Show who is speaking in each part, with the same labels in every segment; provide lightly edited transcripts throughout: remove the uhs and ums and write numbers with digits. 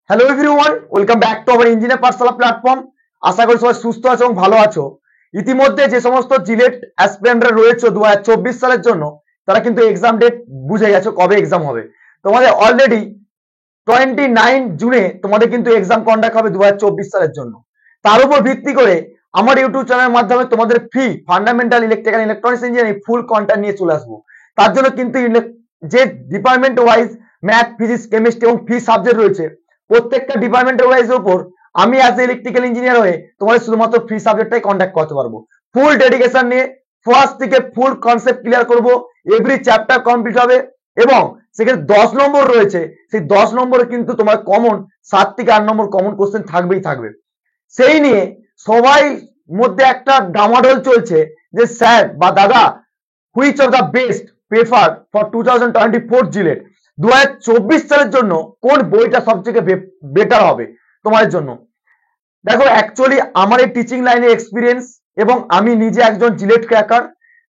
Speaker 1: Hello everyone, welcome back to our engineer Pathsala platform. আশা করি সবাই সুস্থ আছো এবং ভালো আছো। ইতিমধ্যে যে সমস্ত জিলেট অ্যাসপিরেন্টরা রয়েছে 2024 সালের জন্য, তারা কিন্তু এক্সাম ডেট বুঝে গেছো কবে এক্সাম হবে। তোমাদের অলরেডি 29 জুনে তোমাদের কিন্তু এক্সাম কন্ডাক্ট হবে 2024 সালের জন্য। তার উপর ভিত্তি করে আমার ইউটিউব চ্যানেলের মাধ্যমে তোমাদের free fundamental electrical electronics engineering full content নিয়ে চলে আসবো। তার জন্য কিন্তু যে department wise math, physics, chemistry এবং ফি সাবজেক্ট রয়েছে, প্রত্যেকটা ডিপার্টমেন্ট ওয়াইজের উপর আমি অ্যাজ এ ইলেকট্রিক্যাল ইঞ্জিনিয়ার হয়ে তোমাদের শুধুমাত্র ফ্রি সাবজেক্টটাই কন্ট্যাক্ট করতে পারবো। ফুল ডেডিকেশন নিয়ে ফার্স্ট থেকে ফুল কনসেপ্ট ক্লিয়ার করব, এভরি চ্যাপ্টার কমপ্লিট হবে এবং সেখানে 10 নম্বর রয়েছে। সেই 10 নম্বরে কিন্তু তোমার কমন 7 থেকে 8 নম্বর কমন কোশ্চেন থাকবেই থাকবে। সেই নিয়ে সবাই মধ্যে একটা ডামাডোল চলছে যে স্যার বা দাদা, which of the best prefer for 2024 JELET, 2024 সালের জন্য কোন বইটা সবথেকে বেটার হবে তোমাদের জন্য। দেখো, অ্যাকচুয়ালি আমার এই টিচিং লাইনে এক্সপিরিয়েন্স এবং আমি নিজে একজন জিলেট ক্র্যাকার।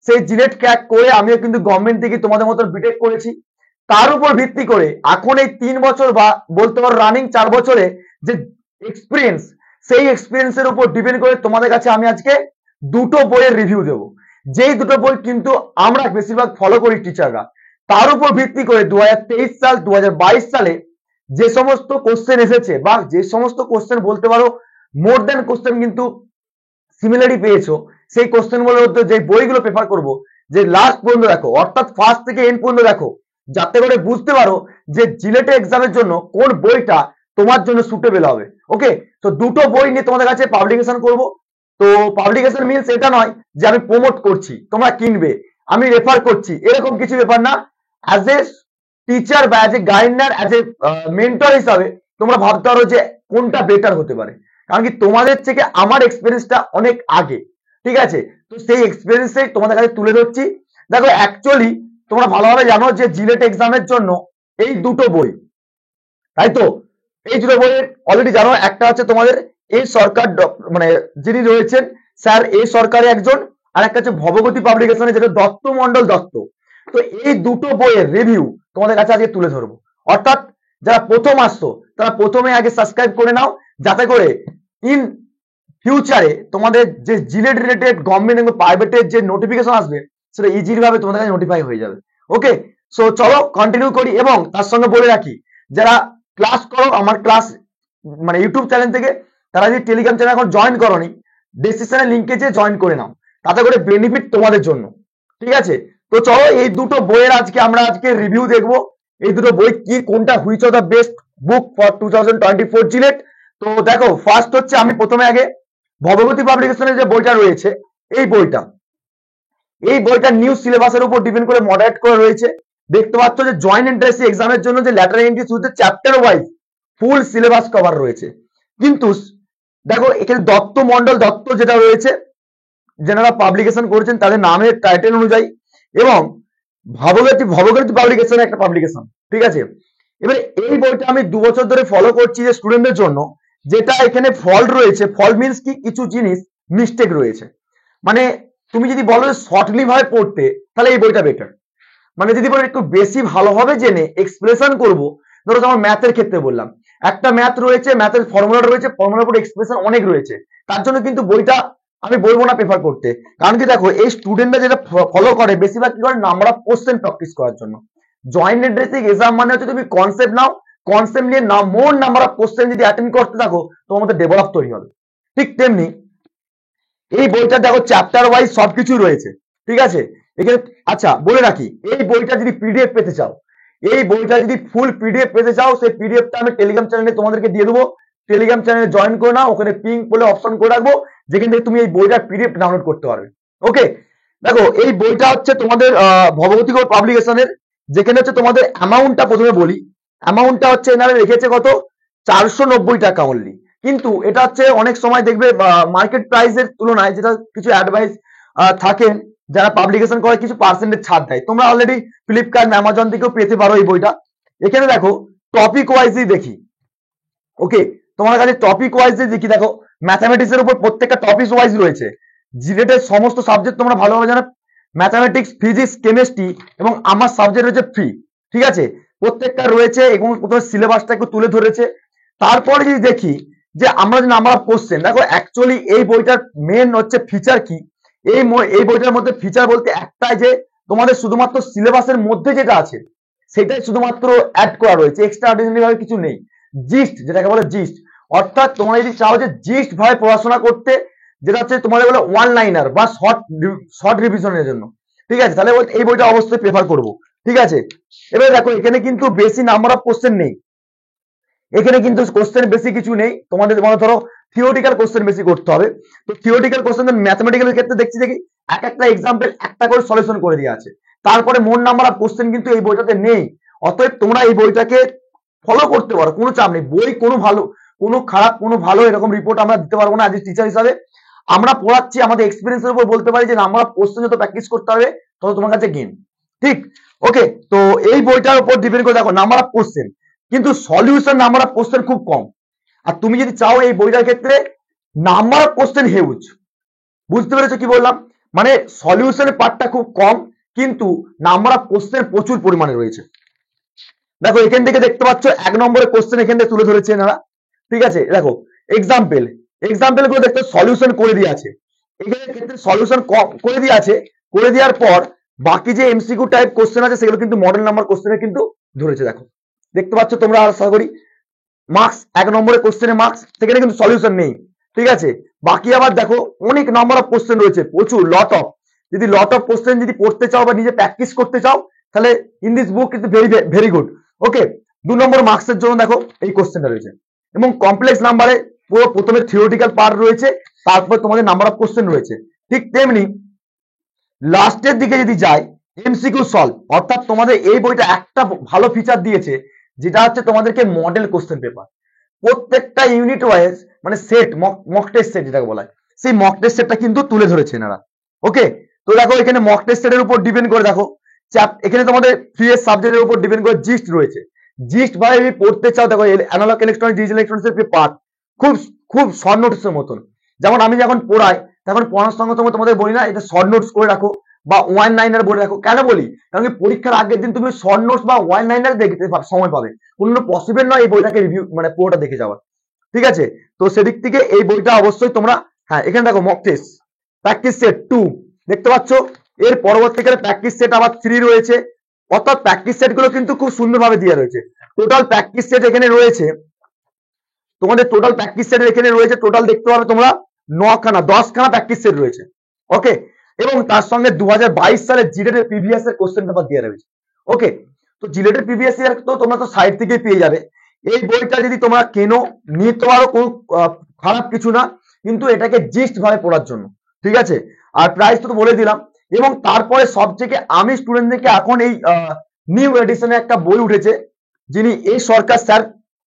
Speaker 1: সেই জিলেট ক্র্যাক করে আমিও কিন্তু গভর্নমেন্ট থেকে তোমাদের মতো বিটেক করেছি। তার উপর ভিত্তি করে এখন এই 3 বছর বা বলতে পারো রানিং 4 বছরে যে এক্সপিরিয়েন্স, সেই এক্সপিরিয়েন্সের উপর ডিপেন্ড করে তোমাদের কাছে আমি আজকে দুটো বইয়ের রিভিউ দেব। যেই দুটো বই কিন্তু আমরা বেশিরভাগ ফলো করি টিচাররা। তার উপর ভিত্তি করে 2023 সাল 2022 সালে যে সমস্ত কোশ্চেন এসেছে বা যে সমস্ত কোশ্চেন বলতে পারো মোর দেন কোশ্চেন কিন্তু সিমিলারই পেয়েছো, সেই কোশ্চেন গুলোর মধ্যে যে বইগুলো প্রেফার করব, যে লাস্ট পর্যন্ত দেখো, অর্থাৎ ফার্স্ট থেকে এন্ড পর্যন্ত দেখো, যাতে করে বুঝতে পারো যে জিলেট এক্সামের জন্য কোন বইটা তোমার জন্য সুটেবল হবে। ওকে, তো দুটো বই নিয়ে তোমাদের কাছে পাবলিকেশন করব। তো পাবলিকেশন মিনস এটা নয় যে আমি প্রমোট করছি তোমরা কিনবে, আমি রেফার করছি, এরকম কিছু ব্যাপার না। অ্যাজ এ টিচার বা as a guider, as a mentor হিসাবে তোমরা ভাবতে পারো যে কোনটা বেটার হতে পারে, কারণ কি তোমাদের থেকে আমার এক্সপিরিয়েন্সটা অনেক আগে। ঠিক আছে, তো সেই এক্সপিরিয়েন্সে তোমাদের কাছে তুলে ধরছি। দেখো, অ্যাকচুয়ালি তোমরা ভালোভাবে জানো যে জিলেট এক্সামের জন্য এই দুটো বই, তাই তো? এই দুটো বইয়ের অলরেডি জানো, একটা হচ্ছে তোমাদের এই সরকার মানে যিনি রয়েছেন স্যার এ সরকারে একজন, আর একটা হচ্ছে ভবগতি পাবলিকেশনে যেটা দত্ত মন্ডল দত্ত। তো এই দুটো বইয়ের রিভিউ তোমাদের কাছে আজকে তুলে ধরবো। অর্থাৎ যারা প্রথম আসছো তারা প্রথমে আগে সাবস্ক্রাইব করে নাও, যাতে করে ইন ফিউচারে তোমাদের যে জিলেট রিলেটেড গভর্নমেন্ট এবং প্রাইভেটের যে নোটিফিকেশন আসবে, সেটা ইজিলি ভাবে তোমাদের কাছে নোটিফাই হয়ে যাবে। ওকে, সো চলো কন্টিনিউ করি। এবং তার সঙ্গে বলে রাখি, যারা ক্লাস করো আমার ক্লাস মানে ইউটিউব চ্যানেল থেকে, তারা যদি টেলিগ্রাম চ্যানেল এখন জয়েন করোনি, ডেসক্রিপশনের লিঙ্কে যে জয়েন করে নাও, তাতে করে বেনিফিট তোমাদের জন্য। ঠিক আছে, তো চলো এই দুটো বইয়ের আমরা আজকে রিভিউ দেখবো। এই দুটো বই কি, কোনটা which of the best book for 2024 JELET. তো দেখো, ফার্স্ট হচ্ছে আমি প্রথমে আগে ভবগতি পাবলিকেশনের যে বইটা রয়েছে, এই বইটা নিউ সিলেবাসের উপর ডিপেন্ড করে মডারেট করে রয়েছে। দেখতে পাচ্ছ যে জয়েন্ট এন্ট্রান্স এক্সামের জন্য যে ল্যাটারাল এন্ট্রি শুরুতে chapter wise full syllabus cover রয়েছে। কিন্তু দেখো, এখানে দত্ত মন্ডল দত্ত যেটা রয়েছে, যারা পাবলিকেশন করেছেন তাদের নামের টাইটেল অনুযায়ী, এবং ভবগতি পাবলিকেশন একটা পাবলিকেশন। ঠিক আছে, এবারে এই বইটা আমি 2 বছর ধরে ফলো করছি যে স্টুডেন্টদের জন্য। যেটা এখানে ফল্ট রয়েছে, ফল্ট মিনস কি, কিছু জিনিস মিস্টেক রয়েছে। মানে তুমি যদি বলো শর্টলি ভাবে পড়তে, তাহলে এই বইটা বেটার। মানে যদি বলো একটু বেশি ভালোভাবে জেনে এক্সপ্রেশন করব, ধরো আমার ম্যাথের ক্ষেত্রে বললাম, একটা ম্যাথ রয়েছে, ম্যাথের ফর্মুলা রয়েছে, ফর্মুলার উপর এক্সপ্রেশন অনেক রয়েছে, তার জন্য কিন্তু বইটা আমি বলবো না প্রেফার করতে। কারণ কি দেখো, এই স্টুডেন্টরা যেটা ফলো করে বেশিরভাগ কি করে, নাম্বার অফ কোশ্চেন প্র্যাকটিস করার জন্য। জয়েন্ট এন্ট্রান্স এক্সাম মানে হচ্ছে তুমি কনসেপ্ট নাও, কনসেপ্ট নিয়ে মোর নাম্বার অফ কোশ্চেন যদি অ্যাটেন্ড করতে থাকো, তোমার মধ্যে ডেভেলপ তৈরি হবে। ঠিক তেমনি এই বইটা দেখো চ্যাপ্টার ওয়াইজ সবকিছু রয়েছে। ঠিক আছে, এখানে আচ্ছা বলে রাখি, এই বইটা যদি পিডিএফ পেতে চাও, এই বইটা যদি ফুল পিডিএফ পেতে চাও, সেই পিডিএফটা আমি টেলিগ্রাম চ্যানেলে তোমাদেরকে দিয়ে দেবো। টেলিগ্রাম চ্যানেলে জয়েন করে নাও, ওখানে পিং বলে অপশন করে রাখবো, যেখান থেকে তুমি এই বইটার পিডিএফ ডাউনলোড করতে পারবে। ওকে, দেখো এই বইটা হচ্ছে তোমাদের ভবগতি পাবলিকেশনের, যেখানে হচ্ছে তোমাদের অ্যামাউন্টটা প্রথমে বলি। অ্যামাউন্টটা হচ্ছে এনারা রেখেছে কত, 490 টাকা অনলি। কিন্তু এটা হচ্ছে অনেক সময় দেখবে মার্কেট প্রাইসের তুলনায়, যেটা কিছু অ্যাডভাইস থাকেন যারা পাবলিকেশন করে, কিছু পার্সেন্টেজ ছাড় দেয়। তোমরা অলরেডি ফ্লিপকার্ট, অ্যামাজন থেকেও পেতে পারো এই বইটা। এখানে দেখো টপিক ওয়াইজই দেখি। ওকে, তোমার কাছে টপিক ওয়াইজ দেখি, দেখো ম্যাথামেটিক্স এর উপর প্রত্যেকটা টপিক ওয়াইজ রয়েছে। জিলেটের সমস্ত সাবজেক্ট তোমরা ভালোভাবে জানো, ম্যাথামেটিক্স, ফিজিক্স, কেমিস্ট্রি এবং আমার সাবজেক্ট রয়েছে ফ্রি। ঠিক আছে, প্রত্যেকটা রয়েছে এবং প্রথমে সিলেবাসটা একটু তুলে ধরেছে। তারপরে যদি দেখি যে আমরা যে নাম্বার অফ কোশ্চেন, দেখো অ্যাকচুয়ালি এই বইটার মেন হচ্ছে ফিচার কি, এই বইটার মধ্যে ফিচার বলতে একটাই যে তোমাদের শুধুমাত্র সিলেবাসের মধ্যে যেটা আছে সেটাই শুধুমাত্র অ্যাড করা রয়েছে, এক্সট্রা অর্ডিনারি ভাবে কিছু নেই। জিস্ট যেটাকে বলে জিস্ট, অর্থাৎ তোমরা যদি চাও যে জিস্ট ভাবে পড়াশোনা করতে, যেটা হচ্ছে তোমাদের বলে ওয়ান লাইনার বা শর্ট রিভিশনের জন্য, ঠিক আছে, তাহলে এই বইটা অবশ্যই প্রেফার করব। ঠিক আছে, এবার দেখো এখানে কিন্তু বেশি নাম্বার অফ কোশ্চেন নেই, এখানে কিন্তু কোশ্চেন বেশি কিছু নেই, তোমাদের মনে ধরো থিওরিটিক্যাল কোশ্চেন বেশি করতে হবে। তো থিওরিটিক্যাল কোশ্চেন ম্যাথমেটিক্যাল ক্ষেত্রে দেখছি দেখি এক একটা এক্সাম্পল একটা করে সলিউশন করে দেওয়া আছে, তারপরে মোট নাম্বার অফ কোশ্চেন কিন্তু এই বইটাতে নেই। অতএব তোমরা এই বইটাকে ফলো করতে পারো, কোনো চাপ নেই। বই কোনো ভালো কোনো খারাপ কোনো ভালো এরকম রিপোর্ট আমরা দিতে পারবো না। আজ টিচার হিসাবে আমরা পড়াচ্ছি, আমাদের এক্সপিরিয়েন্সের উপর বলতে পারি যে নাম্বার অফ কোশ্চেন যত প্র্যাকটিস করতে হবে তত তোমার কাছে গেইন। ঠিক, ওকে। তো এই বইটার উপর ডিপেন্ড করে দেখো নাম্বার অফ কোশ্চেন, কিন্তু সলিউশন নাম্বার অফ কোশ্চেন খুব কম। আর তুমি যদি চাও এই বইটার ক্ষেত্রে নাম্বার অফ কোশ্চেন হিউজ, বুঝতে পেরেছো কি বললাম? মানে সলিউশনের পার্টটা খুব কম, কিন্তু নাম্বার অফ কোশ্চেন প্রচুর পরিমাণে রয়েছে। দেখো এখান থেকে দেখতে পাচ্ছ 1 নম্বরের কোশ্চেন এখান থেকে তুলে ধরেছে এনারা। ঠিক আছে, দেখো এক্সাম্পল গুলো দেখতে সলিউশন করে দিয়ে আছে, এখানে ক্ষেত্রে সলিউশন করে দিয়ে আছে, করে দেওয়ার পর বাকি যে এমসিকিউ টাইপ কোশ্চেন আছে সেগুলো কিন্তু মডেল নাম্বার কোশ্চেনে কিন্তু ধরেছে। দেখো দেখতে পাচ্ছ তোমরা, আশা করি মার্কস 1 নম্বরের কোশ্চেনে মার্কস, সেখানে কিন্তু সলিউশন নেই। ঠিক আছে, বাকি আবার দেখো অনেক নাম্বার অফ কোশ্চেন রয়েছে, প্রচুর লট অফ। যদি লট অফ কোশ্চেন যদি পড়তে চাও বা নিজে প্র্যাকটিস করতে চাও, তাহলে ইন দিস বুক কিন্তু ভেরি গুড। ওকে, 2 নম্বর মার্কসের জন্য দেখো এই কোশ্চেনটা রয়েছে, এবং কমপ্লেক্স নাম্বারে পুরো প্রথমে থিওরিটিক্যাল পার্ট রয়েছে, তারপর তোমাদের নাম্বার অফ কোশ্চেন রয়েছে। ঠিক তেমনি লাস্টের দিকে যদি যাই এমসিকিউ সলভ, অর্থাৎ তোমাদের এই বইটা একটা ভালো ফিচার দিয়েছে, যেটা হচ্ছে তোমাদেরকে মডেল কোশ্চেন পেপার প্রত্যেকটা ইউনিট ওয়াইজ, মানে সেট মক টেস্ট সেট যেটাকে বলা হয়, সেই মক টেস্ট সেটটা কিন্তু তুলে ধরেছে এনারা। ওকে, তো দেখো এখানে মক টেস্ট সেটের উপর ডিপেন্ড করে দেখো এখানে তোমাদের প্রিভিয়াস সাবজেক্টের উপর ডিপেন্ড করে জিস্ট রয়েছে। জিস্ট ভাই যদি পড়তে চাও, দেখো অ্যানালগ ইলেকট্রনিক্স ডিজিটাল ইলেকট্রনিক্স এর পার্ট খুব খুব শর্ট নোটসের মতন। যেমন আমি যখন পড়াই তখন পড়ানোর সঙ্গে সঙ্গে তোমাদের বলি না এটা শর্ট নোটস করে রাখো বা ওয়ান লাইনার বলে রাখো। কেন বলি? কারণ কি পরীক্ষার আগের দিন তুমি শর্ট নোটস বা ওয়ান লাইনার দেখতে সময় পাবে, কোনো পসিবল নয় এই বইটাকে রিভিউ মানে পুরোটা দেখে যাওয়ার। ঠিক আছে, তো সেদিক থেকে এই বইটা অবশ্যই তোমরা, হ্যাঁ এখানে দেখো মক টেস্ট প্র্যাকটিস সেট 2 দেখতে পাচ্ছ, এর পরবর্তীকালে প্র্যাকটিস সেট আবার 3 রয়েছে, অর্থাৎ প্র্যাকটিস সেট গুলো কিন্তু খুব সুন্দরভাবে দেওয়া রয়েছে। টোটাল প্র্যাকটিস সেট এখানে রয়েছে তোমাদের, টোটাল প্র্যাকটিস সেট এখানে রয়েছে, টোটাল দেখতে পাবে তোমরা 10 খানা প্র্যাকটিস সেট রয়েছে। ওকে, এবং তার সঙ্গে 2022 সালে জিলেটের প্রিভিয়াস এর কোশ্চেন পেপার দেওয়া রয়েছে। ওকে, তো জিলেটের প্রিভিয়াস ইয়ার তো তোমরা তো সাইড থেকে পেয়ে যাবে। এই বইটা যদি তোমরা কেনো, নিতে পারো, কোনো খারাপ কিছু না, কিন্তু এটাকে জিস্ট ভাবে পড়ার জন্য। ঠিক আছে, আর প্রাইস তো বলে দিলাম। এবং তারপরে সবথেকে আমি স্টুডেন্টদেরকে এখন এই নিউ এডিশনে একটা বই উঠেছে, যিনি এই সরকার স্যার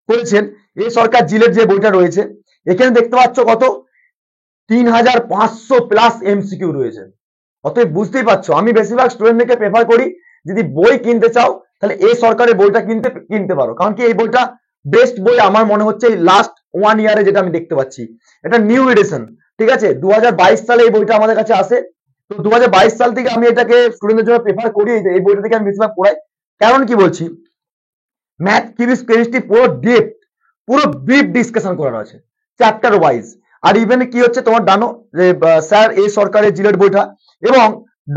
Speaker 1: করেছেন, এই সরকার জিলেট যে বইটা রয়েছে, এখানে দেখতে পাচ্ছ কত 3500 প্লাস এমসিকিউ রয়েছে। অতএব বুঝতেই পারছো আমি বেশিরভাগ স্টুডেন্টদেরকে প্রেফার করি, যদি বই কিনতে চাও তাহলে এই সরকারের বইটা কিনতে পারো, কারণ কি এই বইটা বেস্ট বই আমার মনে হচ্ছে লাস্ট 1 ইয়ারে যেটা আমি দেখতে পাচ্ছি। এটা নিউ এডিশন। ঠিক আছে, 2022 সালে এই বইটা আমাদের কাছে আসে, তো 2022 সাল থেকে আমি এটাকে স্টুডেন্টদের জন্য প্রেফার করি, এই বইটা থেকে আমি বেশিরভাগ পড়াই। কারণ কি বলছি, ম্যাথ কেমিস্ট্রি পুরো ডিপ, পুরো ব্রিফ ডিসকাশন করা আছে চ্যাপ্টার ওয়াইজ। আর ইভেন কি হচ্ছে তোমার জানো যে স্যার এই সরকারের জিলেট বইটা, এবং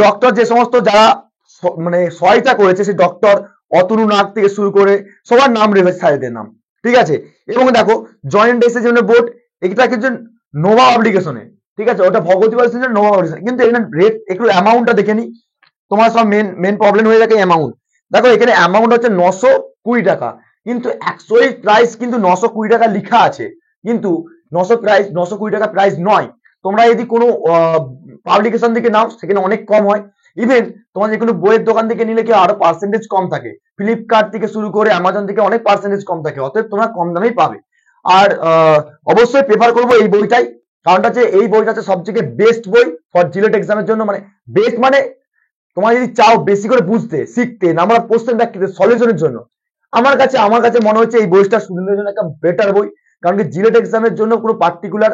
Speaker 1: ডক্টর যে সমস্ত যারা মানে সহায়তা করেছে, সেই ডক্টর অতনু নাগ থেকে শুরু করে সবার নাম রয়েছে স্যারদের নাম। ঠিক আছে, এবং দেখো জয়েন্ট ডিসিশন বোর্ড, এটা কিন্তু নোভা অ্যাপ্লিকেশনে, ঠিক আছে, ওটা ভগবতী বলছেন নোভা অ্যাপ্লিকেশন, কিন্তু এখানে রেট একটু অ্যামাউন্টটা দেখে নি, তোমার সব মেন প্রবলেম হয়ে থাকে অ্যামাউন্ট। দেখো এখানে অ্যামাউন্ট হচ্ছে 920 টাকা, কিন্তু অ্যাকচুয়ালি প্রাইস কিন্তু 920 টাকা লেখা আছে, কিন্তু 920 টাকা প্রাইস নয়। তোমরা যদি কোনো পাবলিকেশন থেকে নাও সেখানে অনেক কম হয়। ইভেন তোমার যে কোনো বইয়ের দোকান থেকে নিলে কি আরো পার্সেন্টেজ কম থাকে, ফ্লিপকার্ট থেকে শুরু করে অ্যামাজন থেকে অনেক পার্সেন্টেজ কম থাকে, অতএব তোমরা কম দামেই পাবে। আর অবশ্যই প্রেফার করবো এই বইটাই, কারণটা হচ্ছে এই বইটা হচ্ছে সবথেকে বেস্ট বই ফর জিলেট এক্সামের জন্য। মানে বেস্ট মানে তোমরা যদি চাও বেশি করে বুঝতে শিখতে, নাম্বার অফ কোশ্চেন দেখতে, সলিউশনের জন্য, আমার কাছে মনে হচ্ছে এই বইটা স্টুডেন্টদের জন্য একটা বেটার বই। কারণ কি জিলেট এক্সামের জন্য কোনো পার্টিকুলার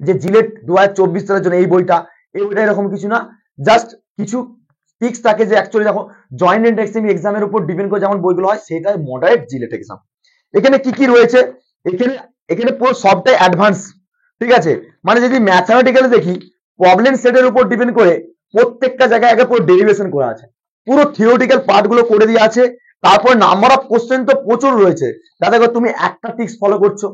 Speaker 1: যে জিলেট 2024 সালের জন্য এই বইটা এরকম কিছু না, জাস্ট কিছু টিক্স থাকে যে অ্যাকচুয়ালি দেখো জয়েন্ট এক্সামের উপর ডিপেন্ড করে যেমন বইগুলো হয়, সেটাই মডারেট জিলেট এক্সাম। এখানে কি কি রয়েছে এখানে এখানে পুরো সবটাই অ্যাডভান্স, ঠিক আছে। মানে যদি ম্যাথমেটিক্যালি দেখি, প্রবলেম সেটের উপর ডিপেন্ড করে প্রত্যেকটা জায়গায় আগে পুরো ডেরিভেশন করা আছে, পুরো থিওরিটিক্যাল পার্ট গুলো করে দিয়ে আছে। তারপর নাম্বার অফ কোশ্চেন তো প্রচুর রয়েছে, যাতে করে তুমি একটা টিক্স ফলো করছো,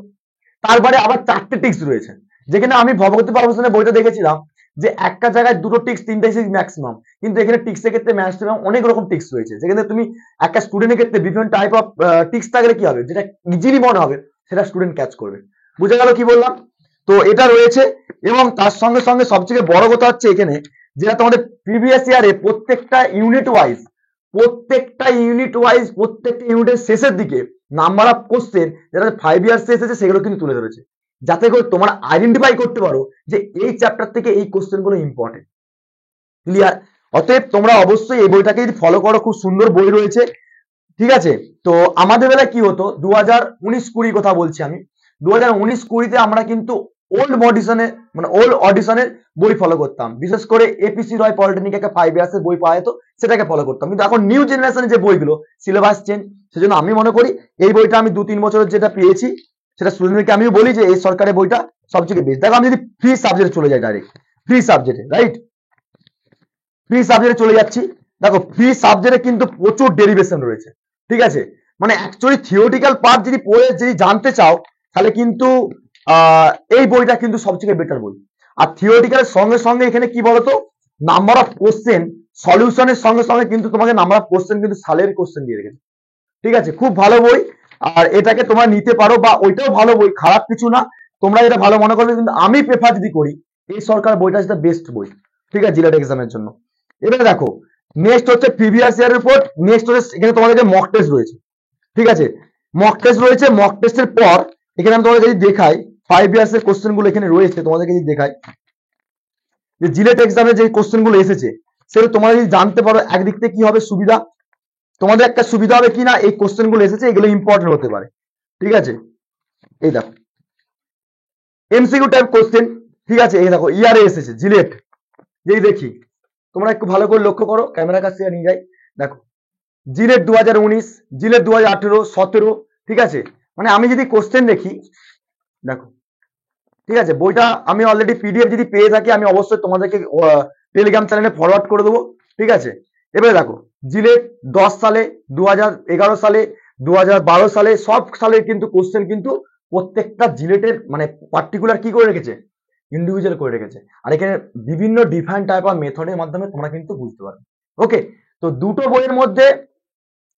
Speaker 1: তারপরে আবার 4টে টিক্স রয়েছে। যেখানে আমি ভবগতি পাবলিকেশনের বইটা দেখেছিলাম যে একটা জায়গায় 2টো টিক্স 3টে টিক্স ম্যাক্সিমাম, কিন্তু এখানে টিক্সের ক্ষেত্রে ম্যাক্সিমাম অনেক রকম টিক্স রয়েছে, যেখানে তুমি একটা স্টুডেন্টের ক্ষেত্রে বিভিন্ন টাইপ অফ টিক্স থাকলে কি হবে, যেটা ইজিলি মনে হবে সেটা স্টুডেন্ট ক্যাচ করবে। বুঝে গেল কি বললাম? তো এটা রয়েছে। এবং তার সঙ্গে সঙ্গে সবথেকে বড় কথা হচ্ছে এখানে, যেটা তোমাদের প্রিভিয়াস ইয়ারে প্রত্যেকটা ইউনিট ওয়াইজ প্রত্যেকটা ইউনিটের শেষের দিকে নাম্বার অফ কোশ্চেন যেটা 5 ইয়ার্স এসেছে সেগুলো কিন্তু তুলে ধরেছে, যাতে করে তোমরা আইডেন্টিফাই করতে পারো যে এই চ্যাপ্টার থেকে এই কোশ্চেন গুলো ইম্পর্টেন্ট। ক্লিয়ার? অতএব তোমরা অবশ্যই এই বইটাকে যদি ফলো করো, খুব সুন্দর বই রয়েছে, ঠিক আছে। তো আমাদের বেলায় কি হতো, 2019-20 কথা বলছি আমি, 2019-20 আমরা কিন্তু ওল্ড অডিশনের বই ফলো করতাম, বিশেষ করে এপিসি রয় পলিটেকনিক একটা 5 ইয়ার্সের বই পাওয়া যেত, সেটাকে ফলো করতাম। কিন্তু এখন নিউ জেনারেশনের যে বইগুলো, সিলেবাস চেঞ্জ, সেজন্য আমি মনে করি এই বইটা আমি 2-3 বছরের যেটা পেয়েছি সেটা স্টুডেন্টকে আমিও বলি যে এই সরকারের বইটা সবচেয়ে বেস্ট। দেখো আমি যদি ফ্রি সাবজেক্টে চলে যাই, ডাইরেক্ট ফ্রি সাবজেক্টে, রাইট, ফ্রি সাবজেক্টে চলে যাচ্ছি। দেখো ফ্রি সাবজেক্টে কিন্তু প্রচুর ডেরিভেশন রয়েছে, ঠিক আছে। মানে অ্যাকচুয়ালি থিওরিটিক্যাল পার্ট যদি পড়ে যদি জানতে চাও, তাহলে কিন্তু এই বইটা কিন্তু সবচেয়ে বেটার বই। আর থিওরিটিক্যালের সঙ্গে সঙ্গে এখানে কি বলতো, নাম্বার অফ কোশ্চেন সলিউশনের সঙ্গে সঙ্গে কিন্তু তোমাকে নাম্বার অফ কোশ্চেন কিন্তু সালের কোশ্চেন দিয়ে রেখেছে, ঠিক আছে। খুব ভালো বই, আর এটাকে তোমরা নিতে পারো, বা ওইটাও ভালো বই, খারাপ কিছু না, তোমরা এটা ভালো মনে করবে। কিন্তু আমি প্রেফার যদি করি, এই সরকার বইটা যেটা বেস্ট বই, ঠিক আছে, জিলেট এক্সামের জন্য। এবারে দেখো নেক্সট হচ্ছে প্রিভিয়াস ইয়ারের উপর, নেক্সট হচ্ছে এখানে তোমাদের মক টেস্ট রয়েছে, ঠিক আছে। মক টেস্ট রয়েছে, মক টেস্টের পর এখানে আমি তোমাদের যদি দেখাই 5 ইয়ার্স এর কোশ্চেন গুলো এখানে রয়েছে, তোমাদেরকে যদি দেখাই যে জিলেট এক্সামে যে কোশ্চেন গুলো এসেছে, সেটা তোমরা যদি জানতে পারো, একদিক থেকে কি হবে সুবিধা, তোমাদের একটা সুবিধা হবে কি না, এই কোশ্চেন গুলো এসেছে, এগুলো ইম্পর্টেন্ট হতে পারে, ঠিক আছে। এই দেখো এমসিকিউ টাইপ কোশ্চেন, ঠিক আছে। এই দেখো ইয়ারে এসেছে জিলেট, যেই দেখি তোমরা একটু ভালো করে লক্ষ্য করো, ক্যামেরার কাছে নিয়ে যাই, দেখো জিলেট 2019, জিলেট 2018, 17, ঠিক আছে। মানে আমি যদি কোশ্চেন দেখি, দেখো, ঠিক আছে, বইটা আমি অলরেডি পিডিএফ যদি পেয়ে থাকি, আমি অবশ্যই তোমাদেরকে টেলিগ্রাম চ্যানেলে ফরওয়ার্ড করে দেবো, ঠিক আছে। এবারে দেখো জিলেট 10 সালে, 2011 সালে, 2012 সালে, সব সালে কিন্তু কোশ্চেন কিন্তু প্রত্যেকটা জিলেটের মানে পার্টিকুলার কি করে রেখেছে, ইন্ডিভিজুয়াল করে রেখেছে। আর এখানে বিভিন্ন ডিফারেন্ট টাইপ অফ মেথডের মাধ্যমে তোমরা কিন্তু বুঝতে পারবে। ওকে, তো দুটো বইয়ের মধ্যে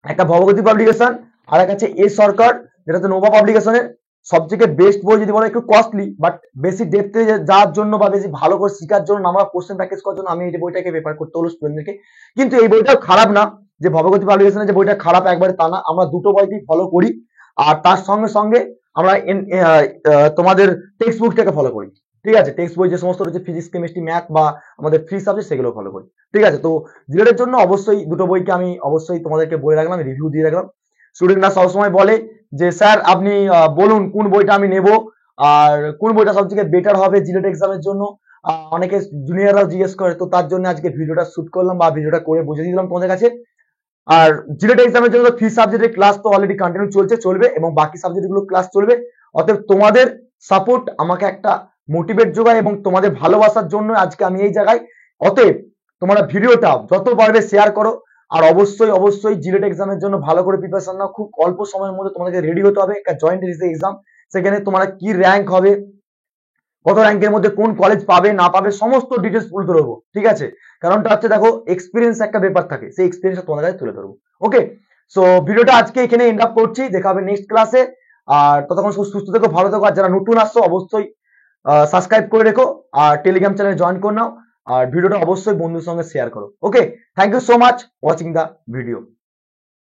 Speaker 1: একটা ভবগতি পাবলিকেশন, আর একটা আছে এ সরকার, যেটা হচ্ছে নোভা পাবলিকেশনের সবথেকে বেস্ট বই। যদি বলো একটু কস্টলি, বাট বেশি ডেপথে যাওয়ার জন্য বা বেশি ভালো করে শেখার জন্য, আমরা কোশ্চেন প্র্যাকটিস করার জন্য আমি এই বইটাকে প্রেফার করতে হলো স্টুডেন্টদেরকে। কিন্তু এই বইটাও খারাপ না, যে ভবগতি পাবলিকেশনের যে বইটা খারাপ একবারে তা না, আমরা দুটো বইকেই ফলো করি। আর তার সঙ্গে সঙ্গে আমরা তোমাদের টেক্সট বুকটাকে ফলো করি, ঠিক আছে। টেক্সট বই যে সমস্ত রয়েছে ফিজিক্স, কেমিস্ট্রি, ম্যাথ বা আমাদের ফ্রি সাবজেক্ট, সেগুলো ফলো করি, ঠিক আছে। তো জিলেটের জন্য অবশ্যই দুটো বইকে আমি অবশ্যই তোমাদেরকে বলে রাখলাম, রিভিউ দিয়ে রাখলাম। স্টুডেন্টরা সবসময় বলে যে স্যার আপনি বলুন কোন বইটা আমি নেব, আর কোন বইটা সবথেকে বেটার হবে জিলেট এক্সামের জন্য। অনেকে জুনিয়ররাও জিজ্ঞেস করে, তো তার জন্য আজকে ভিডিওটা শুট করলাম বা ভিডিওটা করে বুঝিয়ে দিলাম তোমাদের কাছে। আর জিলেট এক্সামের জন্য ফ্রি সাবজেক্টের ক্লাস তো অলরেডি কন্টিনিউ চলবে, এবং বাকি সাবজেক্টগুলো ক্লাস চলবে। অতএব তোমাদের সাপোর্ট আমাকে একটা মোটিভেট যোগায়, এবং তোমাদের ভালোবাসার জন্য আজকে আমি এই জায়গায়। অতএব তোমরা ভিডিওটা যত পারবে শেয়ার করো, আর অবশ্যই জিলেট এক্সামের জন্য ভালো করে প্রিপারেশন নাও। খুব অল্প সময়ের মধ্যে তোমাদেরকে রেডি হতে হবে, একটা জয়েন্ট এক্সাম, সেখানে তোমরা কি র্যাঙ্ক হবে, কত র্যাঙ্কের মধ্যে কোন কলেজ পাবে না পাবে, সমস্ত ডিটেলস তুলে ধরবো, ঠিক আছে। কারণটা হচ্ছে দেখো এক্সপিরিয়েন্স একটা ব্যাপার থাকে, সেই এক্সপিরিয়েন্স তোমাদের কাছে তুলে ধরবো। ওকে, সো ভিডিওটা আজকে এখানে এন্ড আপ করছি, দেখা হবে নেক্সট ক্লাসে। আর ততক্ষণ সুস্থ থেকো, ভালো থেকো। আর যারা নতুন আসছো অবশ্যই সাবস্ক্রাইব করে রেখো, আর টেলিগ্রাম চ্যানেলে জয়েন করে নাও, আর ভিডিওটা অবশ্যই বন্ধুর সঙ্গে শেয়ার করো। Okay, thank you so much watching the video.